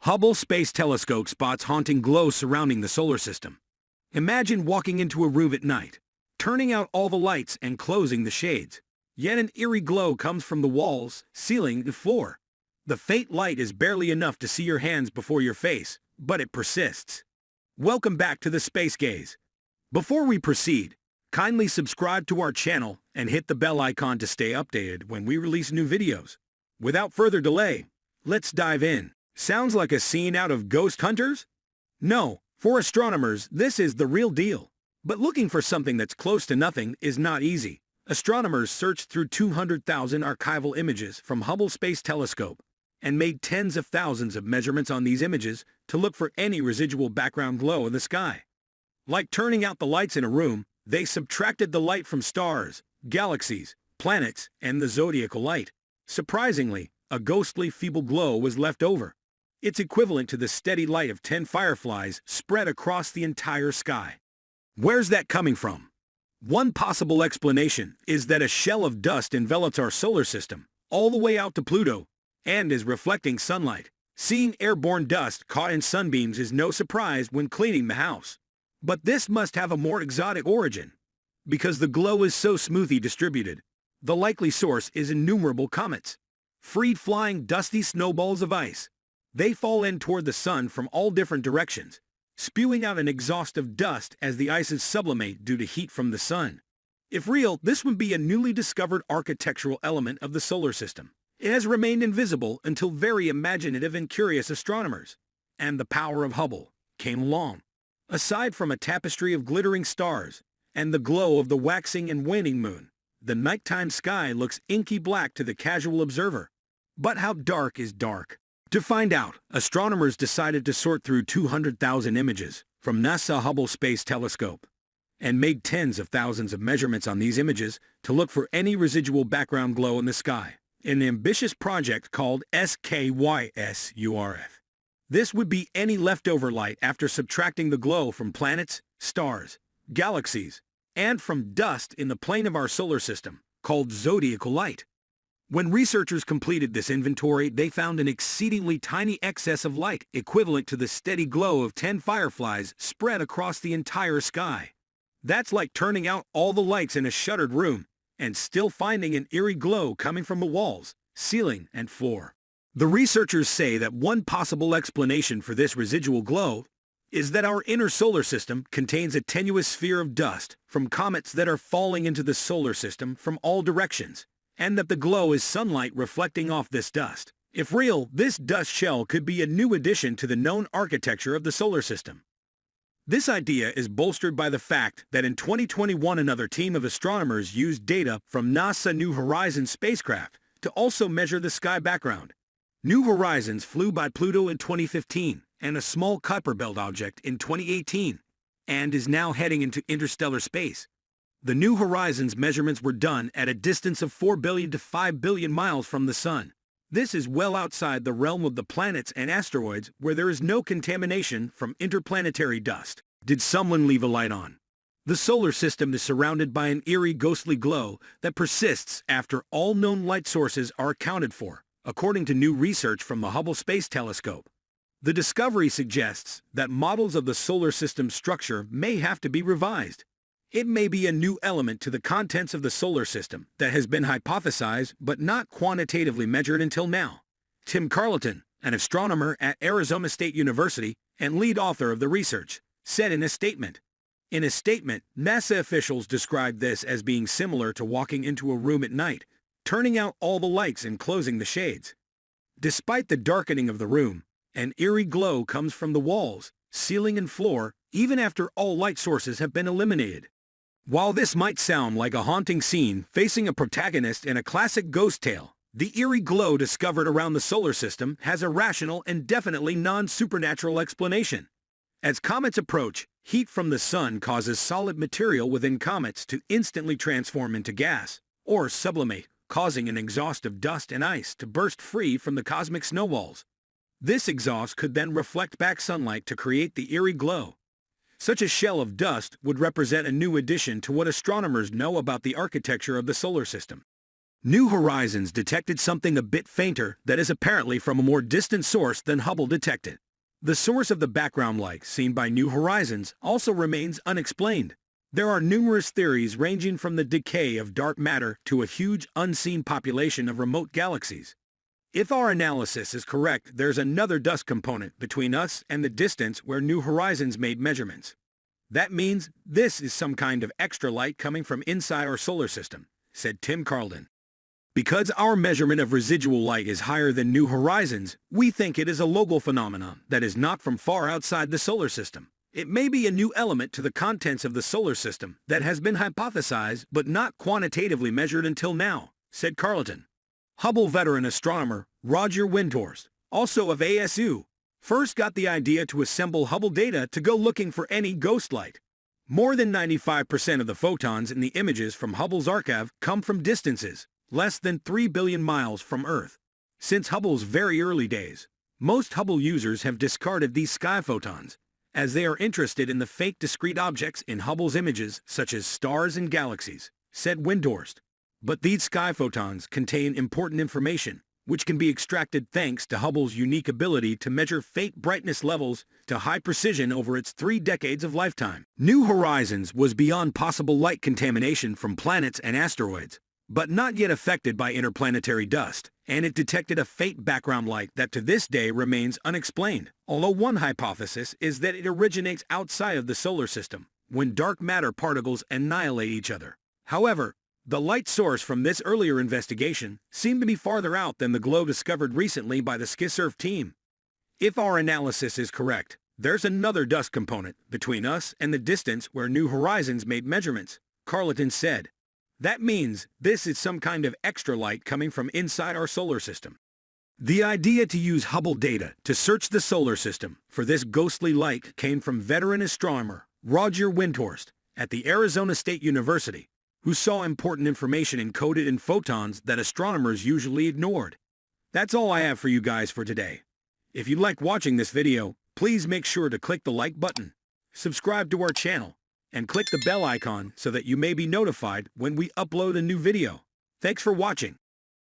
Hubble Space Telescope spots haunting glow surrounding the solar system. Imagine walking into a room at night, turning out all the lights and closing the shades. Yet an eerie glow comes from the walls, ceiling, and floor. The faint light is barely enough to see your hands before your face, but it persists. Welcome back to the Space Gaze. Before we proceed, kindly subscribe to our channel and hit the bell icon to stay updated when we release new videos. Without further delay, let's dive in. Sounds like a scene out of Ghost Hunters? No, for astronomers, this is the real deal. But looking for something that's close to nothing is not easy. Astronomers searched through 200,000 archival images from Hubble Space Telescope and made tens of thousands of measurements on these images to look for any residual background glow in the sky. Like turning out the lights in a room, they subtracted the light from stars, galaxies, planets, and the zodiacal light. Surprisingly, a ghostly feeble glow was left over. It's equivalent to the steady light of 10 fireflies spread across the entire sky. Where's that coming from? One possible explanation is that a shell of dust envelops our solar system, all the way out to Pluto, and is reflecting sunlight. Seeing airborne dust caught in sunbeams is no surprise when cleaning the house. But this must have a more exotic origin. Because the glow is so smoothly distributed, the likely source is innumerable comets. Freed flying dusty snowballs of ice. They fall in toward the sun from all different directions, spewing out an exhaust of dust as the ices sublimate due to heat from the sun. If real, this would be a newly discovered architectural element of the solar system. It has remained invisible until very imaginative and curious astronomers. And the power of Hubble came along. Aside from a tapestry of glittering stars and the glow of the waxing and waning moon, the nighttime sky looks inky black to the casual observer. But how dark is dark? To find out, astronomers decided to sort through 200,000 images from NASA Hubble Space Telescope and made tens of thousands of measurements on these images to look for any residual background glow in the sky, in an ambitious project called SKYSURF. This would be any leftover light after subtracting the glow from planets, stars, galaxies, and from dust in the plane of our solar system, called zodiacal light. When researchers completed this inventory, they found an exceedingly tiny excess of light equivalent to the steady glow of 10 fireflies spread across the entire sky. That's like turning out all the lights in a shuttered room and still finding an eerie glow coming from the walls, ceiling, and floor. The researchers say that one possible explanation for this residual glow is that our inner solar system contains a tenuous sphere of dust from comets that are falling into the solar system from all directions, and that the glow is sunlight reflecting off this dust. If real, this dust shell could be a new addition to the known architecture of the solar system. This idea is bolstered by the fact that in 2021 another team of astronomers used data from NASA New Horizons spacecraft to also measure the sky background. New Horizons flew by Pluto in 2015 and a small Kuiper Belt object in 2018, and is now heading into interstellar space. The New Horizons measurements were done at a distance of 4 billion to 5 billion miles from the Sun. This is well outside the realm of the planets and asteroids where there is no contamination from interplanetary dust. Did someone leave a light on? The solar system is surrounded by an eerie ghostly glow that persists after all known light sources are accounted for, according to new research from the Hubble Space Telescope. The discovery suggests that models of the solar system's structure may have to be revised. It may be a new element to the contents of the solar system that has been hypothesized but not quantitatively measured until now. Tim Carleton, an astronomer at Arizona State University and lead author of the research, said in a statement. In a statement, NASA officials described this as being similar to walking into a room at night, turning out all the lights and closing the shades. Despite the darkening of the room, an eerie glow comes from the walls, ceiling, and floor, even after all light sources have been eliminated. While this might sound like a haunting scene facing a protagonist in a classic ghost tale, the eerie glow discovered around the solar system has a rational and definitely non-supernatural explanation. As comets approach, heat from the sun causes solid material within comets to instantly transform into gas, or sublimate, causing an exhaust of dust and ice to burst free from the cosmic snowballs. This exhaust could then reflect back sunlight to create the eerie glow. Such a shell of dust would represent a new addition to what astronomers know about the architecture of the solar system. New Horizons detected something a bit fainter that is apparently from a more distant source than Hubble detected. The source of the background light seen by New Horizons also remains unexplained. There are numerous theories ranging from the decay of dark matter to a huge unseen population of remote galaxies. If our analysis is correct, there's another dust component between us and the distance where New Horizons made measurements. That means this is some kind of extra light coming from inside our solar system, said Tim Carlton. Because our measurement of residual light is higher than New Horizons, we think it is a local phenomenon that is not from far outside the solar system. It may be a new element to the contents of the solar system that has been hypothesized but not quantitatively measured until now, said Carlton. Hubble veteran astronomer Roger Windhorst, also of ASU, first got the idea to assemble Hubble data to go looking for any ghost light. More than 95% of the photons in the images from Hubble's archive come from distances less than 3 billion miles from Earth. Since Hubble's very early days, most Hubble users have discarded these sky photons, as they are interested in the fake discrete objects in Hubble's images such as stars and galaxies, said Windhorst. But these sky photons contain important information, which can be extracted thanks to Hubble's unique ability to measure faint brightness levels to high precision over its 3 decades of lifetime. New Horizons was beyond possible light contamination from planets and asteroids, but not yet affected by interplanetary dust, and it detected a faint background light that to this day remains unexplained, although one hypothesis is that it originates outside of the solar system, when dark matter particles annihilate each other. However, the light source from this earlier investigation seemed to be farther out than the glow discovered recently by the SkySurf team. If our analysis is correct, there's another dust component between us and the distance where New Horizons made measurements, Carlton said. That means this is some kind of extra light coming from inside our solar system. The idea to use Hubble data to search the solar system for this ghostly light came from veteran astronomer Roger Windhorst at the Arizona State University, who saw important information encoded in photons that astronomers usually ignored. That's all I have for you guys for today. If you liked watching this video, please make sure to click the like button, subscribe to our channel, and click the bell icon so that you may be notified when we upload a new video. Thanks for watching.